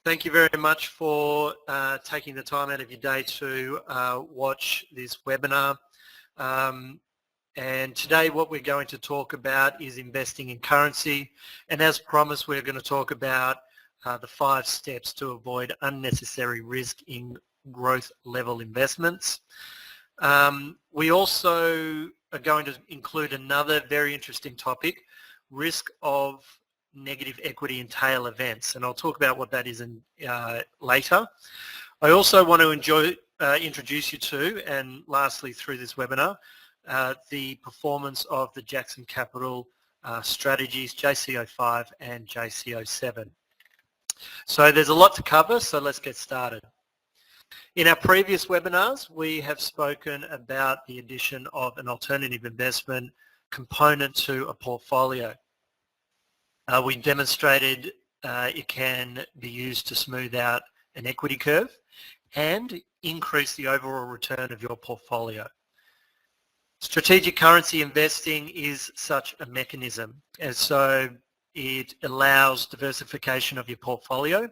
Thank you very much for taking the time out of your day to watch this webinar. And today what we're going to talk about is investing in currency. And as promised, we're going to talk about the 5 steps to avoid unnecessary risk in growth level investments. We also are going to include another very interesting topic, risk of negative equity and tail events, and I'll talk about what that is later. I also want to introduce you to, and lastly through this webinar, the performance of the Jackson Capital strategies JCO5 and JCO7. So there's a lot to cover, so let's get started. In our previous webinars, we have spoken about the addition of an alternative investment component to a portfolio. We demonstrated it can be used to smooth out an equity curve and increase the overall return of your portfolio. Strategic currency investing is such a mechanism, and so it allows diversification of your portfolio.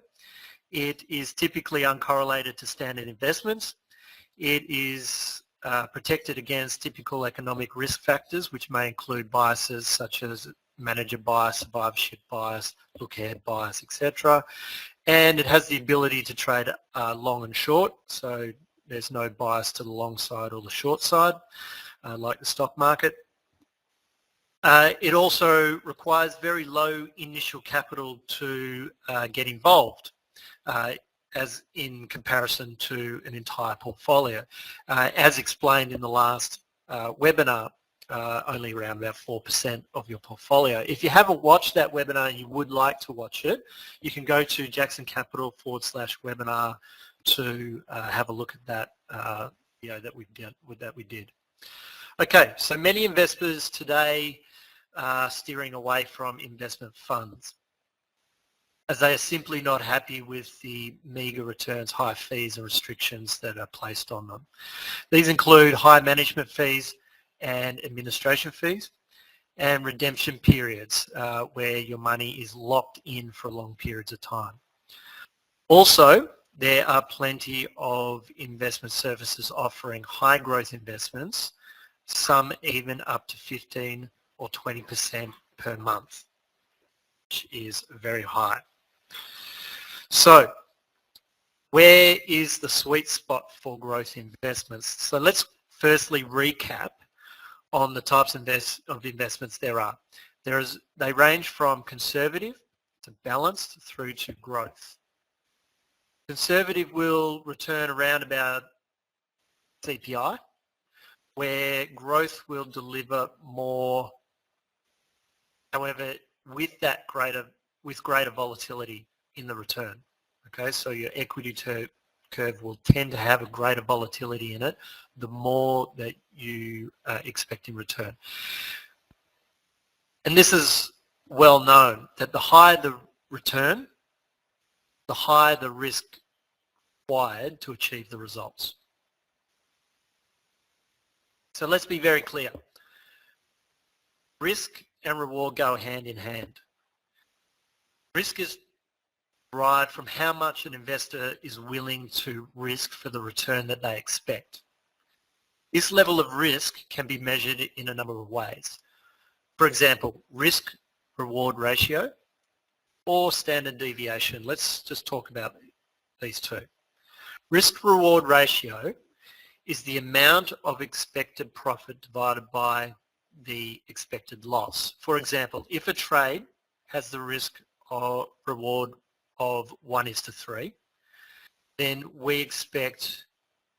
It is typically uncorrelated to standard investments. It is protected against typical economic risk factors, which may include biases such as manager bias, survivorship bias, look-ahead bias, etc. And it has the ability to trade long and short, so there's no bias to the long side or the short side, like the stock market. It also requires very low initial capital to get involved, as in comparison to an entire portfolio. As explained in the last webinar, only around about 4% of your portfolio. If you haven't watched that webinar and you would like to watch it, you can go to Jackson Capital /webinar to have a look at that that we did. Okay, so many investors today are steering away from investment funds, as they are simply not happy with the meagre returns, high fees and restrictions that are placed on them. These include high management fees and administration fees, and redemption periods where your money is locked in for long periods of time. Also, there are plenty of investment services offering high growth investments, some even up to 15 or 20% per month, which is very high. So where is the sweet spot for growth investments? So let's firstly recap on the types of investments there are. They range from conservative to balanced through to growth. Conservative will return around about CPI, where growth will deliver more, however, with greater volatility in the return. Okay, so your equity curve will tend to have a greater volatility in it the more that you expect in return. And this is well known, that the higher the return, the higher the risk required to achieve the results. So let's be very clear. Risk and reward go hand in hand. Risk is derived from how much an investor is willing to risk for the return that they expect. This level of risk can be measured in a number of ways. For example, risk-reward ratio or standard deviation. Let's just talk about these two. Risk-reward ratio is the amount of expected profit divided by the expected loss. For example, if a trade has the risk or reward of 1:3, then we expect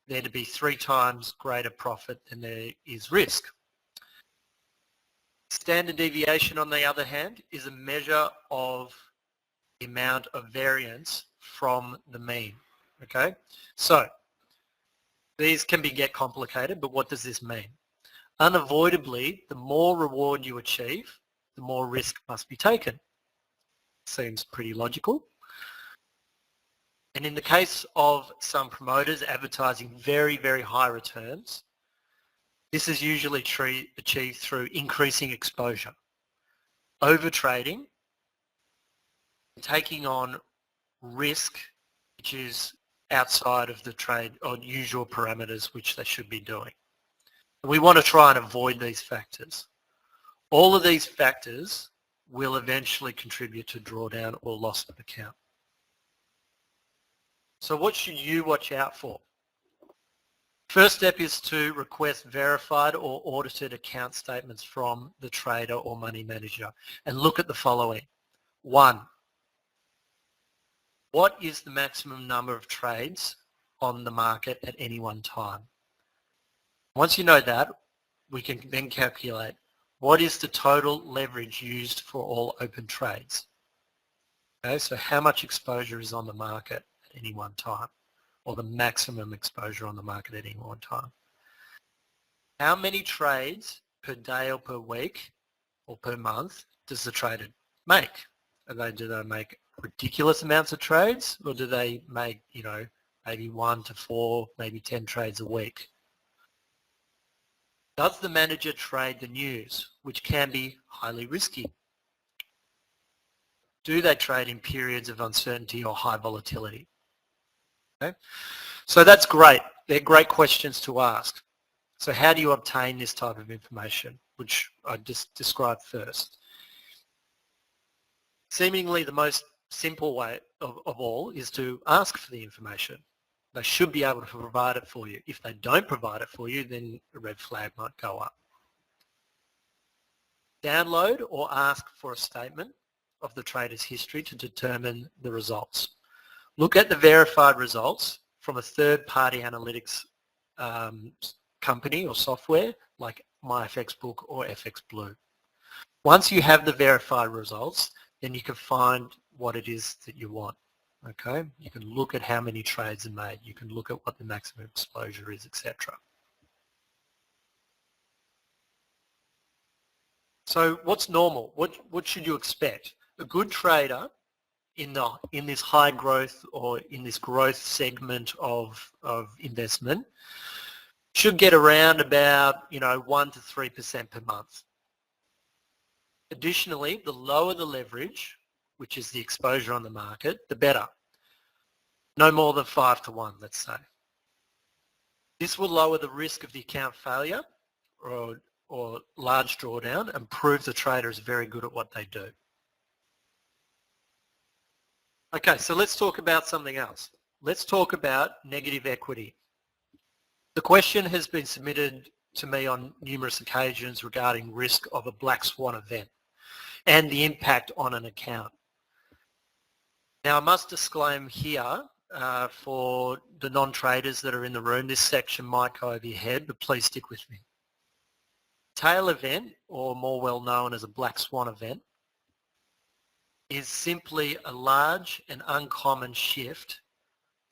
there to be 3 times greater profit than there is risk. Standard deviation, on the other hand, is a measure of the amount of variance from the mean. Okay, so these can get complicated, but what does this mean? Unavoidably, the more reward you achieve, the more risk must be taken. Seems pretty logical. And in the case of some promoters advertising very, very high returns, this is usually achieved through increasing exposure, overtrading, taking on risk which is outside of the trade or usual parameters which they should be doing. We want to try and avoid these factors. All of these factors will eventually contribute to drawdown or loss of account. So what should you watch out for? First step is to request verified or audited account statements from the trader or money manager and look at the following. 1, what is the maximum number of trades on the market at any one time? Once you know that, we can then calculate what is the total leverage used for all open trades. Okay, so how much exposure is on the market at any one time, or the maximum exposure on the market at any one time. How many trades per day or per week or per month does the trader make? Do they make ridiculous amounts of trades, or do they make, maybe 1 to 4, maybe 10 trades a week? Does the manager trade the news, which can be highly risky? Do they trade in periods of uncertainty or high volatility? Okay. So that's great. They're great questions to ask. So how do you obtain this type of information, which I just described first? Seemingly the most simple way of all is to ask for the information. They should be able to provide it for you. If they don't provide it for you, then a red flag might go up. Download or ask for a statement of the trader's history to determine the results. Look at the verified results from a third-party analytics company or software like MyFXBook or FXBlue. Once you have the verified results, then you can find what it is that you want. Okay, you can look at how many trades are made. You can look at what the maximum exposure is, etc. So what's normal? What should you expect? A good trader in this high growth or in this growth segment of investment should get around about 1 to 3% per month. Additionally, the lower the leverage, which is the exposure on the market, the better. No more than 5 to 1, let's say. This will lower the risk of the account failure or large drawdown and prove the trader is very good at what they do. Okay, so let's talk about something else. Let's talk about negative equity. The question has been submitted to me on numerous occasions regarding risk of a black swan event and the impact on an account. Now I must disclaim here for the non-traders that are in the room, this section might go over your head, but please stick with me. Tail event, or more well known as a black swan event, is simply a large and uncommon shift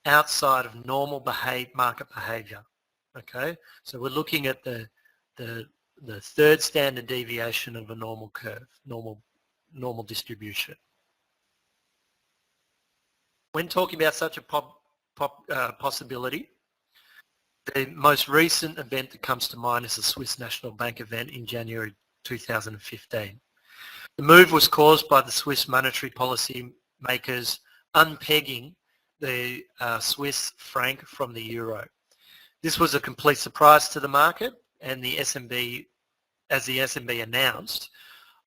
outside of normal market behaviour. Okay, so we're looking at the third standard deviation of a normal curve, normal distribution. When talking about such a possibility, the most recent event that comes to mind is the Swiss National Bank event in January 2015. The move was caused by the Swiss monetary policy makers unpegging the Swiss franc from the euro. This was a complete surprise to the market, and the SNB, as the SNB announced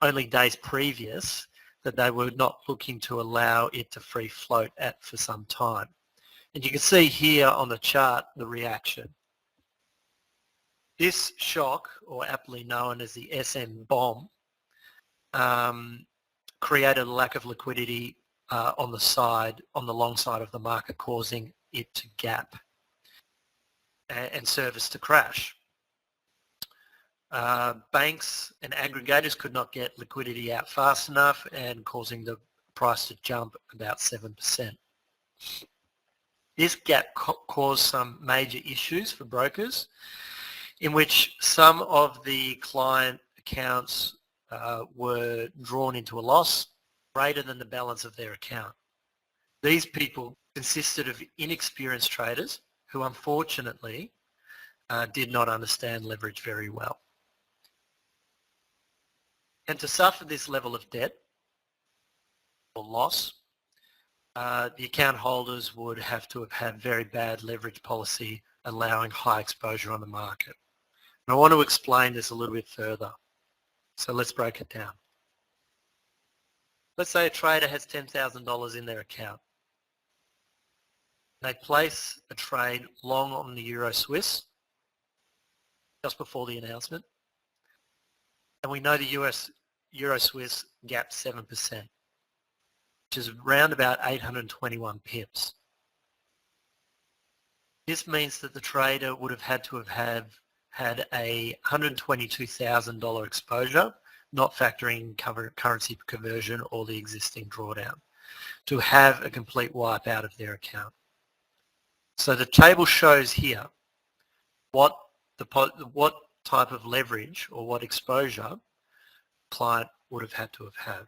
only days previous, that they were not looking to allow it to free float for some time. And you can see here on the chart the reaction. This shock, or aptly known as the SM bomb, created a lack of liquidity on the long side of the market, causing it to gap and service to crash. Banks and aggregators could not get liquidity out fast enough, and causing the price to jump about 7%. This gap caused some major issues for brokers, in which some of the client accounts were drawn into a loss greater than the balance of their account. These people consisted of inexperienced traders who unfortunately did not understand leverage very well. And to suffer this level of debt or loss, the account holders would have to have had very bad leverage policy allowing high exposure on the market. And I want to explain this a little bit further. So let's break it down. Let's say a trader has $10,000 in their account. They place a trade long on the Euro Swiss just before the announcement. And we know the Euro Swiss gap 7%, which is around about 821 pips. This means that the trader would have had had a $122,000 exposure, not factoring currency conversion or the existing drawdown, to have a complete wipe out of their account. So the table shows here what type of leverage or what exposure client would have had to have had.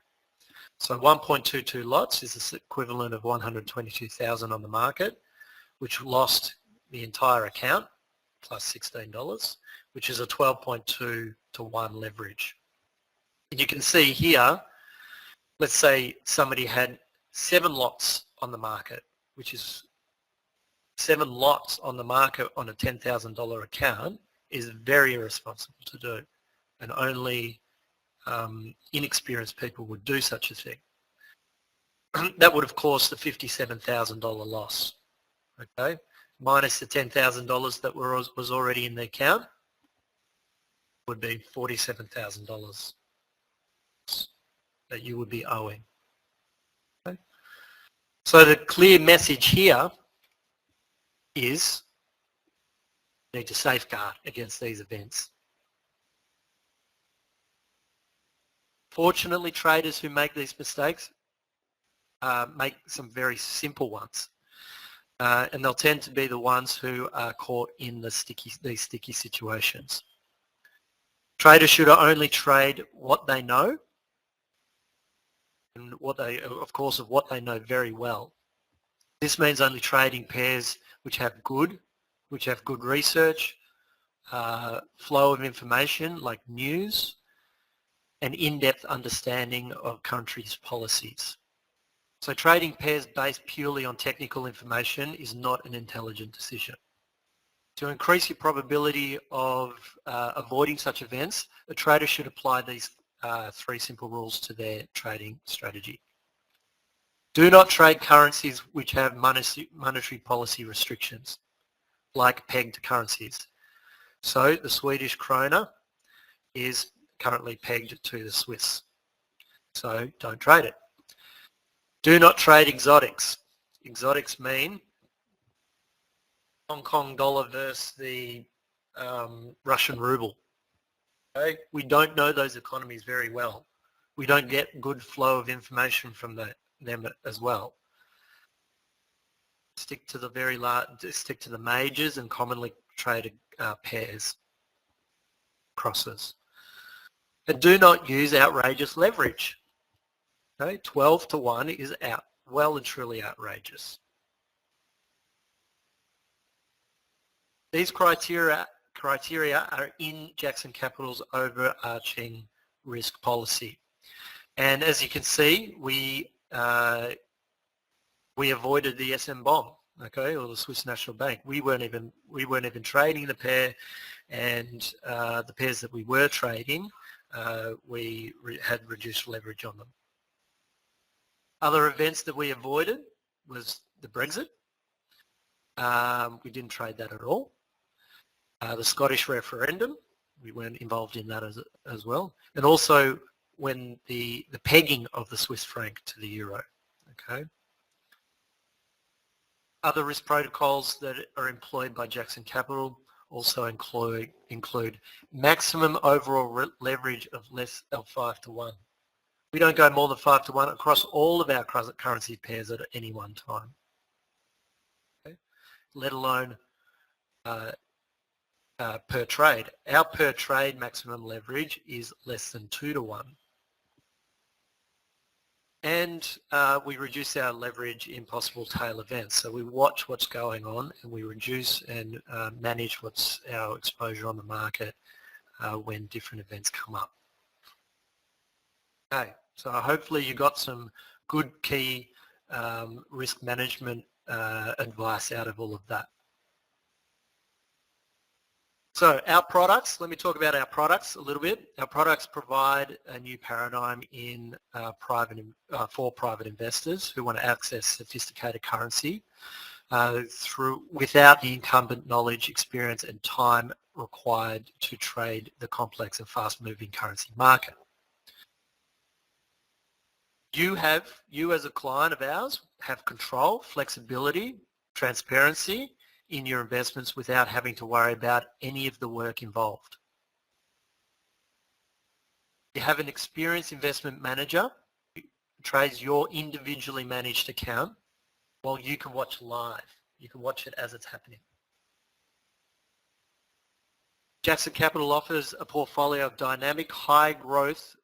So 1.22 lots is the equivalent of 122,000 on the market, which lost the entire account plus $16, which is a 12.2 to 1 leverage. And you can see here, let's say somebody had 7 lots on the market, which is 7 lots on the market on a $10,000 account is very irresponsible to do, and only inexperienced people would do such a thing. That would have caused a $57,000 loss, okay? Minus the $10,000 that was already in the account would be $47,000 that you would be owing. Okay? So the clear message here is you need to safeguard against these events. Fortunately, traders who make these mistakes make some very simple ones. And they'll tend to be the ones who are caught in these sticky situations. Traders should only trade what they know, and what they know very well. This means only trading pairs which have good research, flow of information like news, and in-depth understanding of countries' policies. So trading pairs based purely on technical information is not an intelligent decision. To increase your probability of avoiding such events, a trader should apply these 3 simple rules to their trading strategy. Do not trade currencies which have monetary policy restrictions, like pegged currencies. So the Swedish krona is currently pegged to the Swiss. So don't trade it. Do not trade exotics. Exotics mean Hong Kong dollar versus the Russian ruble. Okay? We don't know those economies very well. We don't get good flow of information from them as well. Stick to the majors and commonly traded pairs, crosses. And do not use outrageous leverage. Okay? 12 to 1 is well and truly outrageous. These criteria are in Jackson Capital's overarching risk policy. And as you can see, we avoided the SM bond, okay, or the Swiss National Bank. We weren't even trading the pair, and the pairs that we were trading, we had reduced leverage on them. Other events that we avoided was the Brexit. We didn't trade that at all. The Scottish referendum, we weren't involved in that as well. And also when the pegging of the Swiss franc to the euro, okay. Other risk protocols that are employed by Jackson Capital also include maximum overall leverage of less of 5 to 1. We don't go more than 5 to 1 across all of our currency pairs at any one time, okay? Let alone per trade. Our per trade maximum leverage is less than 2 to 1. And we reduce our leverage in possible tail events. So we watch what's going on and we reduce and manage what's our exposure on the market when different events come up. Okay, so hopefully you got some good key risk management advice out of all of that. So our products, let me talk about our products a little bit. Our products provide a new paradigm in for private investors who want to access sophisticated currency without the incumbent knowledge, experience and time required to trade the complex and fast-moving currency market. You as a client of ours have control, flexibility, transparency in your investments without having to worry about any of the work involved. You have an experienced investment manager who trades your individually managed account while you can watch live. You can watch it as it's happening. Jackson Capital offers a portfolio of dynamic, high-growth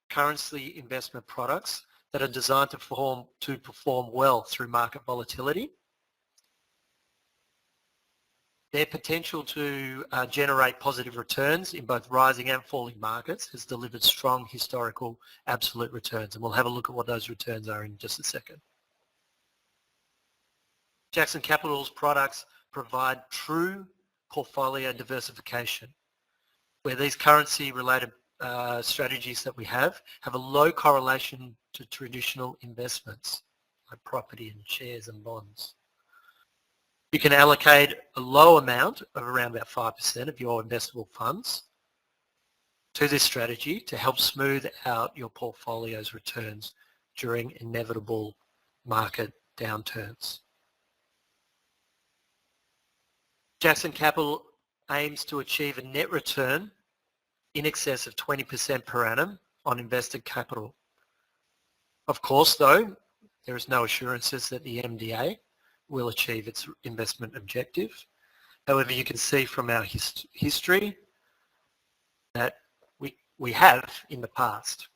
currency investment products that are designed to perform well through market volatility. Their potential to generate positive returns in both rising and falling markets has delivered strong historical absolute returns, and we'll have a look at what those returns are in just a second. Jackson Capital's products provide true portfolio diversification, where these currency-related strategies that we have a low correlation to traditional investments like property and shares and bonds. You can allocate a low amount of around about 5% of your investable funds to this strategy to help smooth out your portfolio's returns during inevitable market downturns. Jackson Capital aims to achieve a net return in excess of 20% per annum on invested capital. Of course, though, there is no assurances that the MDA will achieve its investment objective. However, you can see from our history that we have in the past.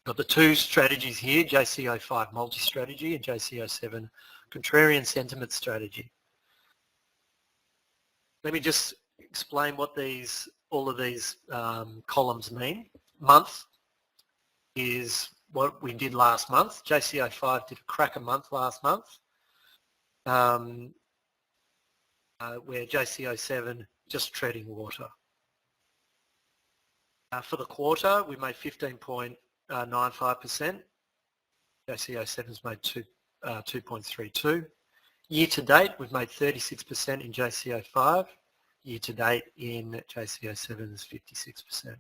Got the two strategies here, JCO5 multi-strategy and JCO7 contrarian sentiment strategy. Let me just explain what all of these columns mean. Month is what we did last month. JCO5 did a cracker month last month, where JCO7 just treading water. For the quarter, we made 15.95%. JCO7's made 2.32. Year to date, we've made 36% in JCO5. Year to date in JCO7 is 56%.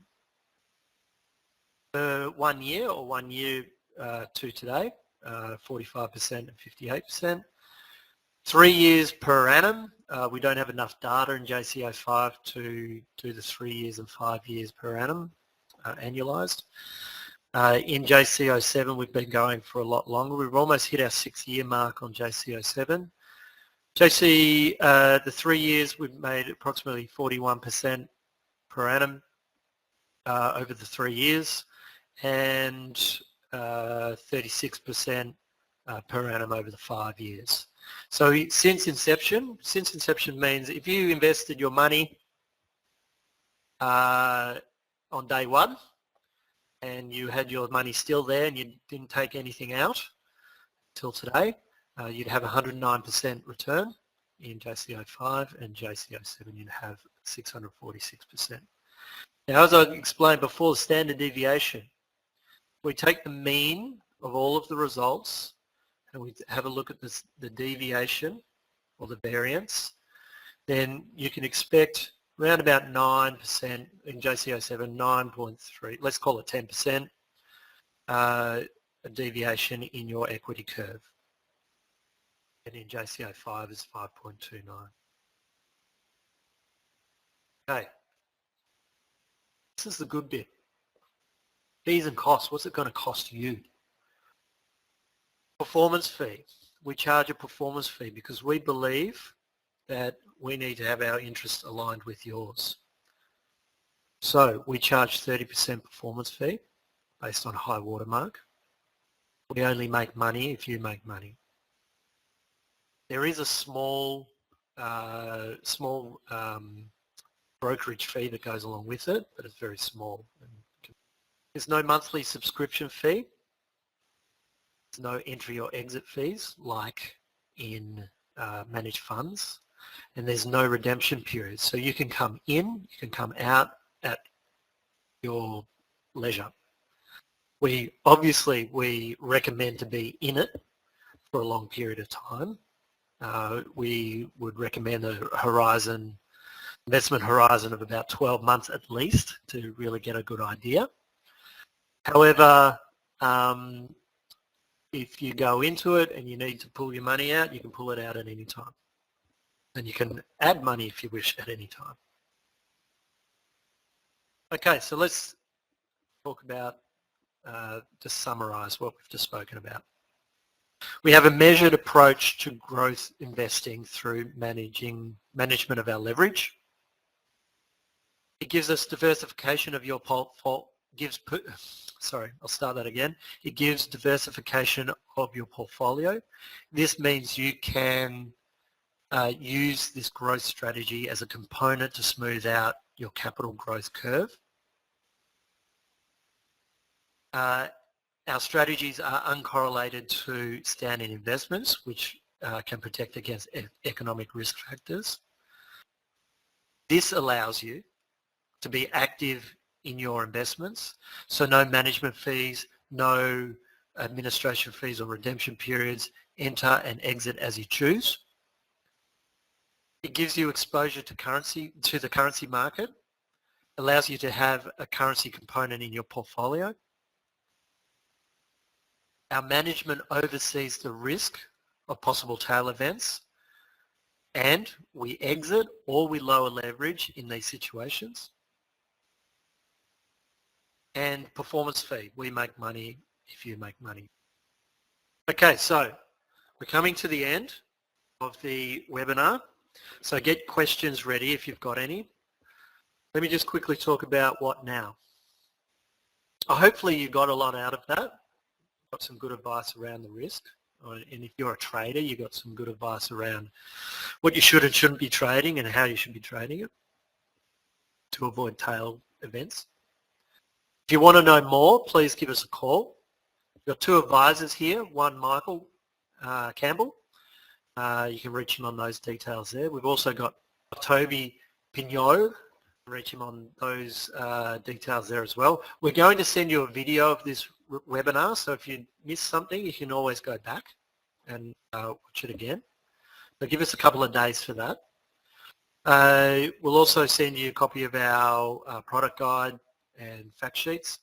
For 1 year or 1 year to today, 45% and 58%. 3 years per annum, we don't have enough data in JCO5 to do the 3 years and 5 years per annum annualised. In JCO7, we've been going for a lot longer. We've almost hit our 6-year mark on JCO7. The 3 years, we've made approximately 41% per annum over the 3 years, and 36% per annum over the 5 years. So since inception means if you invested your money on day one and you had your money still there and you didn't take anything out till today, you'd have 109% return in JCO5, and JCO7 you'd have 646%. Now, as I explained before, the standard deviation, we take the mean of all of the results and we have a look at the deviation or the variance, then you can expect around about 9% in JCO7, 9.3, let's call it 10%, a deviation in your equity curve. And in JCO5 is 5.29. Okay. This is the good bit. Fees and costs, what's it going to cost you? Performance fee. We charge a performance fee because we believe that we need to have our interests aligned with yours. So we charge 30% performance fee based on high watermark. We only make money if you make money. There is a small brokerage fee that goes along with it, but it's very small. There's no monthly subscription fee. no entry or exit fees like in managed funds, and there's no redemption period. So you can come in, you can come out at your leisure. We recommend to be in it for a long period of time. We would recommend a investment horizon of about 12 months at least to really get a good idea. However, if you go into it and you need to pull your money out, you can pull it out at any time. And you can add money if you wish at any time. Okay, so let's talk about, just summarize what we've just spoken about. We have a measured approach to growth investing through management of our leverage. It gives us diversification of your portfolio. It gives diversification of your portfolio. This means you can use this growth strategy as a component to smooth out your capital growth curve. Our strategies are uncorrelated to standard investments, which can protect against economic risk factors. This allows you to be active in your investments, so no management fees, no administration fees or redemption periods, enter and exit as you choose. It gives you exposure to the currency market, allows you to have a currency component in your portfolio. Our management oversees the risk of possible tail events, and we exit or we lower leverage in these situations. And performance fee, we make money if you make money. Okay, so we're coming to the end of the webinar. So get questions ready if you've got any. Let me just quickly talk about what now. Hopefully you got a lot out of that. Got some good advice around the risk. And if you're a trader, you got some good advice around what you should and shouldn't be trading and how you should be trading it to avoid tail events. If you want to know more, please give us a call. We've got two advisors here, one Michael Campbell. You can reach him on those details there. We've also got Toby Pignot. Reach him on those details there as well. We're going to send you a video of this webinar, so if you miss something, you can always go back and watch it again. So give us a couple of days for that. We'll also send you a copy of our product guide and fact sheets.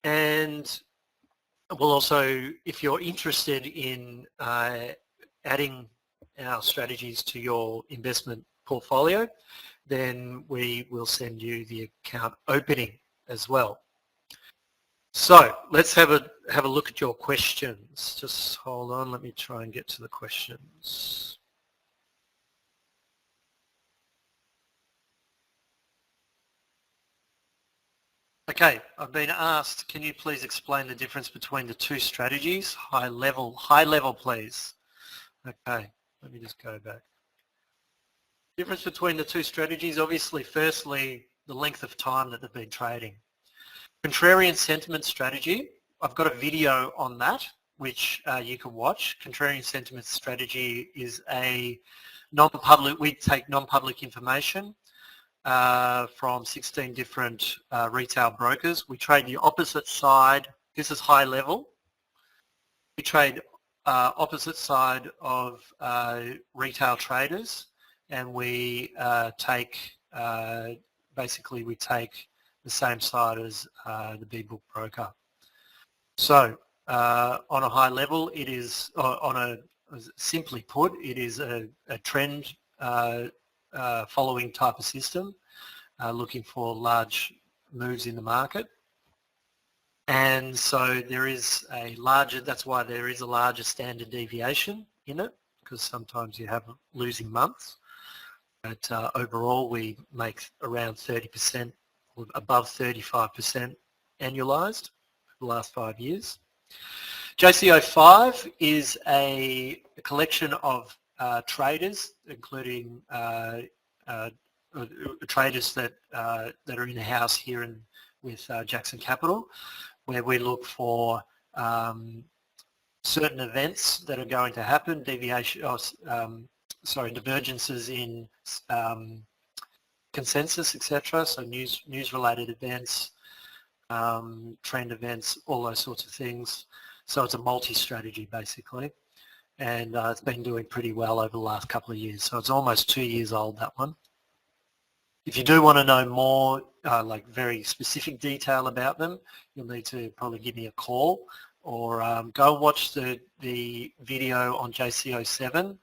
And we'll also, if you're interested in adding our strategies to your investment portfolio, then we will send you the account opening as well. So let's have a look at your questions. Just hold on, let me try and get to the questions. Okay, I've been asked, can you please explain the difference between the two strategies? High level please. Okay, let me just go back. Difference between the two strategies, obviously, firstly, the length of time that they've been trading. Contrarian sentiment strategy, I've got a video on that, which you can watch. Contrarian sentiment strategy is a non-public, we take non-public information from 16 different retail brokers. We trade the opposite side. This is high level. We trade opposite side of retail traders, and we basically we take the same side as the big book broker. So on a high level, it is, simply put, it is a trend following type of system, looking for large moves in the market. And so there is that's why there is a larger standard deviation in it, because sometimes you have losing months. But overall, we make around 30%, or above 35% annualized for the last 5 years. JCO5 is a collection of traders, including traders that are in the house here with Jackson Capital, where we look for certain events that are going to happen, divergences in consensus, etc. So news-related events, trend events, all those sorts of things. So it's a multi-strategy basically, and it's been doing pretty well over the last couple of years. So it's almost 2 years old, that one. If you do want to know more, like very specific detail about them, you'll need to probably give me a call, or go and watch the video on JCO7,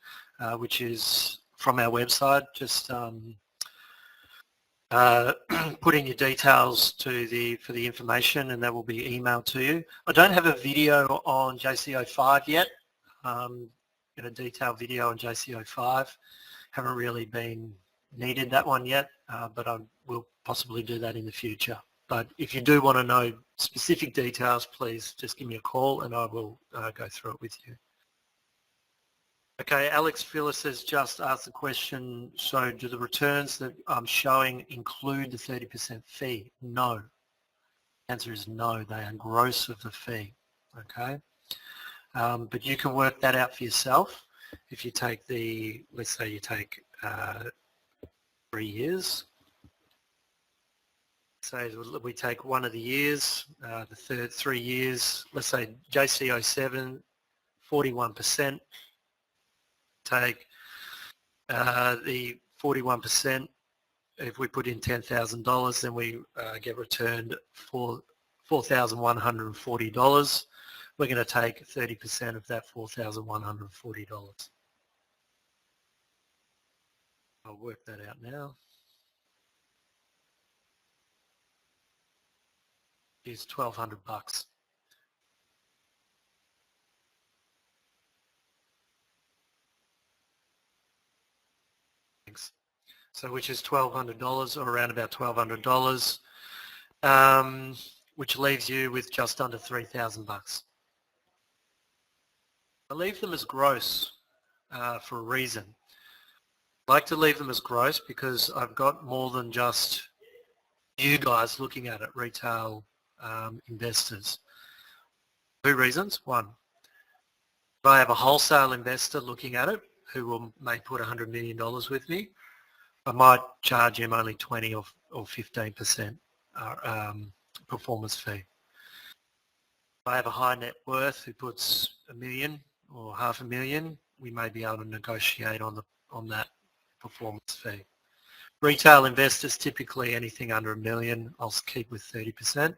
which is from our website. Just put in your details for the information, and that will be emailed to you. I don't have a video on JCO5 yet. Get a detailed video on JCO5. Haven't really been needed that one yet, but I will possibly do that in the future. But if you do want to know specific details, please just give me a call and I will go through it with you. Okay, Alex Phyllis has just asked the question, so do the returns that I'm showing include the 30% fee? No. The answer is no, they are gross of the fee, okay? But you can work that out for yourself. If you take let's say you take 3 years. So we take one of the years, the third 3 years, let's say JCO7, 41%. Take the 41%, if we put in $10,000, then we get returned for $4,140. We're going to take 30% of that $4,140. I'll work that out now. It's $1,200. Thanks. So which is $1,200, or around about $1,200, which leaves you with just under $3,000. I leave them as gross for a reason. I like to leave them as gross because I've got more than just you guys looking at it, retail investors. 2 reasons. One, if I have a wholesale investor looking at it who may put $100 million with me, I might charge him only 20 or 15% performance fee. If I have a high net worth who puts $1 million or $500,000, we may be able to negotiate on that performance fee. Retail investors, typically anything under $1 million, I'll keep with 30%.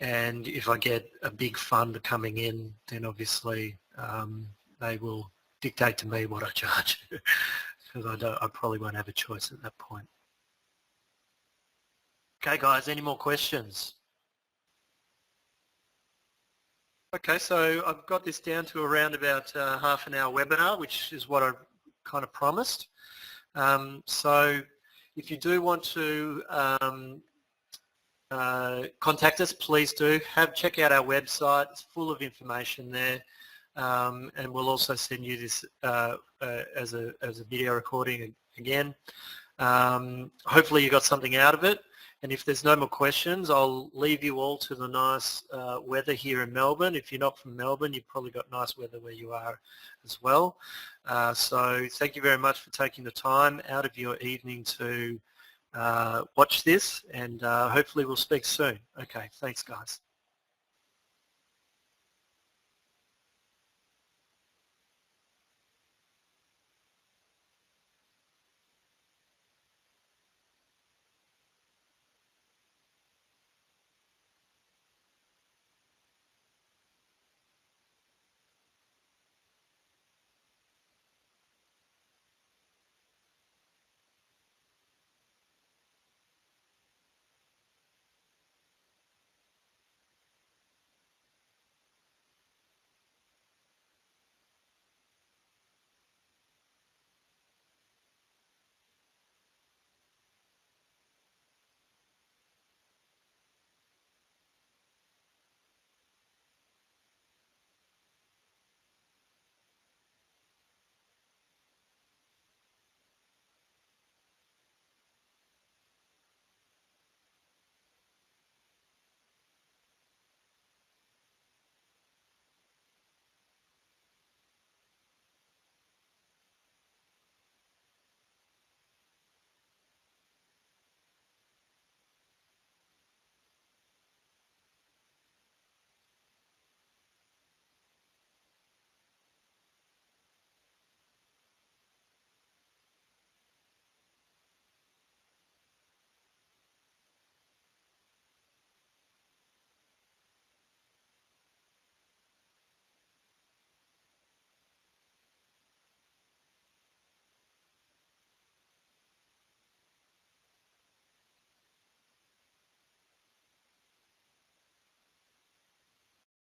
And if I get a big fund coming in, then obviously they will dictate to me what I charge, because I probably won't have a choice at that point. Okay, guys, any more questions? Okay, so I've got this down to around about half an hour webinar, which is what I kind of promised. So if you do want to contact us, please do. Check out our website. It's full of information there. And we'll also send you this as a video recording again. Hopefully you got something out of it. And if there's no more questions, I'll leave you all to the nice weather here in Melbourne. If you're not from Melbourne, you've probably got nice weather where you are as well. So thank you very much for taking the time out of your evening to watch this, and hopefully we'll speak soon. Okay, thanks guys.